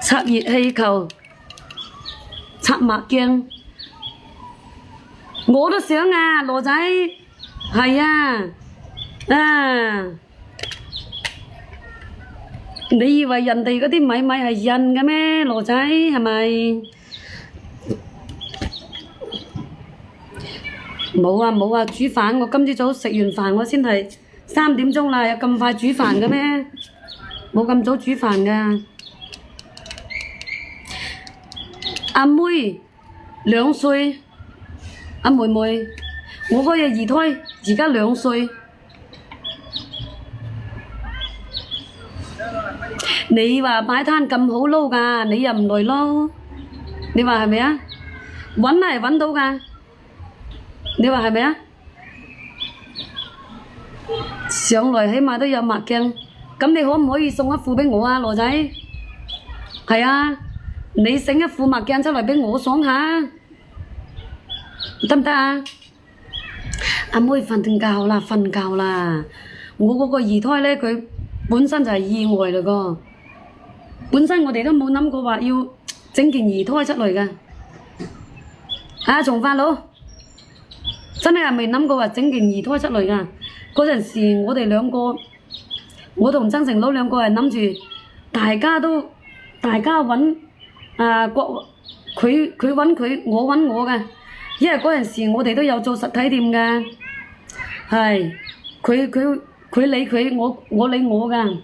拆熱氣球、拆墨鏡，我都想啊，羅仔，係啊，你以為人哋嗰啲米係印嘅咩？羅仔係咪？冇啊冇啊，煮飯我今朝早食完飯我先係3點鐘啦，有咁快煮飯嘅咩？冇咁早煮飯㗎。阿妹2歲，阿妹妹，我嗰隻二胎而家2歲。你話擺攤咁好撈㗎，你又唔嚟撈？你話係咪啊？揾係揾到㗎，你話係咪啊？上來起碼都有墨鏡，咁你可唔可以送一副俾我啊，羅仔？係啊，你整一副墨鏡出嚟俾我爽下，得唔得啊？阿妹瞓覺啦，瞓覺啦。我嗰個二胎呢，佢本身就係意外嚟個，本身我哋都冇諗過話要整件二胎出嚟嘅。啊，從化佬，真係未諗過話整件二胎出嚟㗎。嗰陣時我哋兩個，我同曾成佬兩個係諗住大家揾佢揾佢，我揾我㗎。因為嗰陣時我哋都有做實體店㗎，係佢理佢，我理我㗎。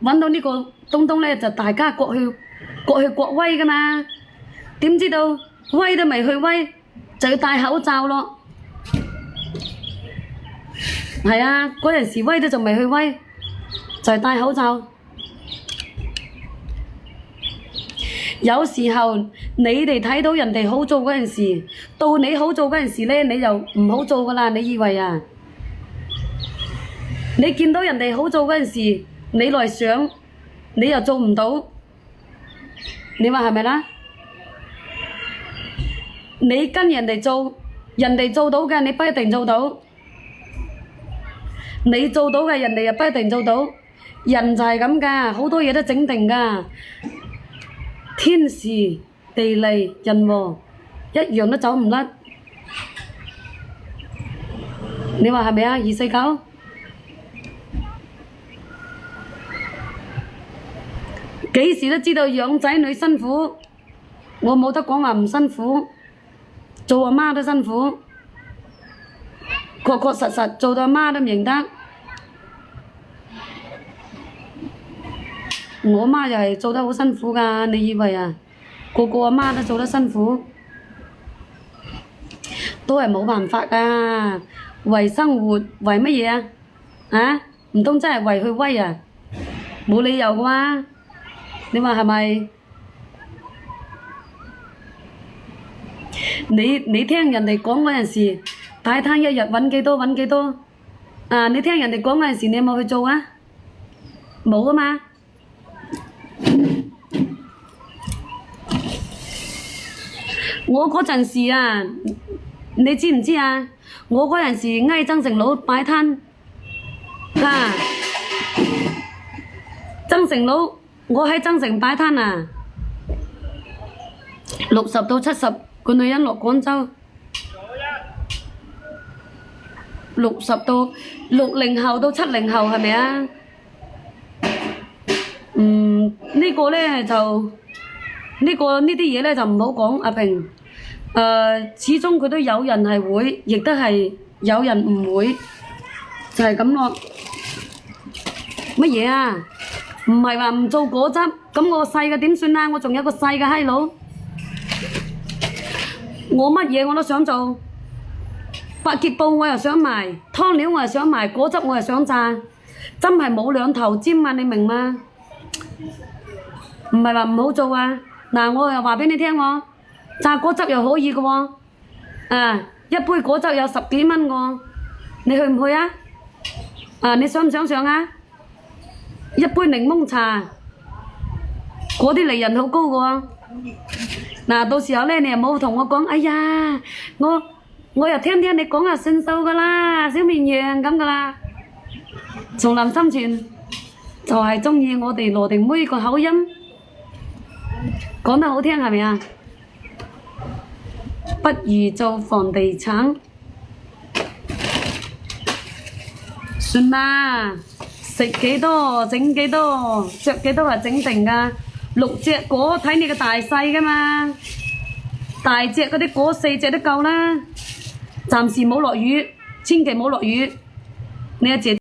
揾到呢個東東呢，就大家各去各威㗎嘛。點知道威都未去威，就要戴口罩咯。係啊，嗰陣時威都仲未去威，就係戴口罩。有時候你哋睇到人哋好做嗰陣時，到你好做嗰陣時呢，你就唔好做㗎啦。你以為啊？你見到人哋好做嗰陣時，你來想，你又做唔到，你話係咪啦？你跟人哋做，人哋做到嘅，你不一定做到。你做到嘅，人哋又不一定做到。人就係咁㗎，好多嘢都整定㗎。天時地利人和，一樣都走唔甩。你話係咪啊？249？幾時都知道養仔女辛苦，我冇得講話唔辛苦。做阿媽都辛苦，確確實實做到阿媽都唔認得。我媽又係做得好辛苦㗎，你以為啊？個個阿媽都做得辛苦，都係冇辦法㗎。為生活，為乜嘢啊？唔通真係為去威啊？冇理由㗎嘛？你話係咪？你聽人哋講嗰陣時，擺攤一日揾幾多揾幾多？你聽人哋講嗰陣時，你有冇去做啊？冇啊嘛。我嗰陣時啊，你知唔知啊？我嗰陣時嗌曾成佬擺攤，曾成佬，我喺增城擺攤啊，60到70個女人落廣州，60到60後到70後係咪啊？呢個呢就呢啲嘢呢就唔好講，阿平。始終佢都有人係會，亦都係有人唔會，就係咁咯。乜嘢啊？唔係話唔做果汁，咁我細嘅點算啊？我仲有個細嘅閪佬，我乜嘢我都想做。百潔布我又想賣，湯料我又想賣，果汁我又想榨，真係冇兩頭尖啊！你明嗎？唔係話唔好做啊！嗱，我又話俾你聽喎，榨果汁又可以嘅喎，一杯果汁有10幾蚊喎，你去唔去啊？你想唔想上啊？一杯檸檬茶，嗰啲利潤好高嘅喎。到時候呢，你又冇同我講，哎呀，我又聽你講啊，算數㗎啦，小綿羊咁㗎啦。叢林心泉，就係鍾意我哋羅定妹個口音，講得好聽係咪啊？不如做房地產，算啦，食幾多整幾多，着幾多係整定㗎。6隻果睇你個大細㗎嘛，大隻嗰啲果4隻都夠啦。暫時冇落雨，千祈冇落雨。你阿姐。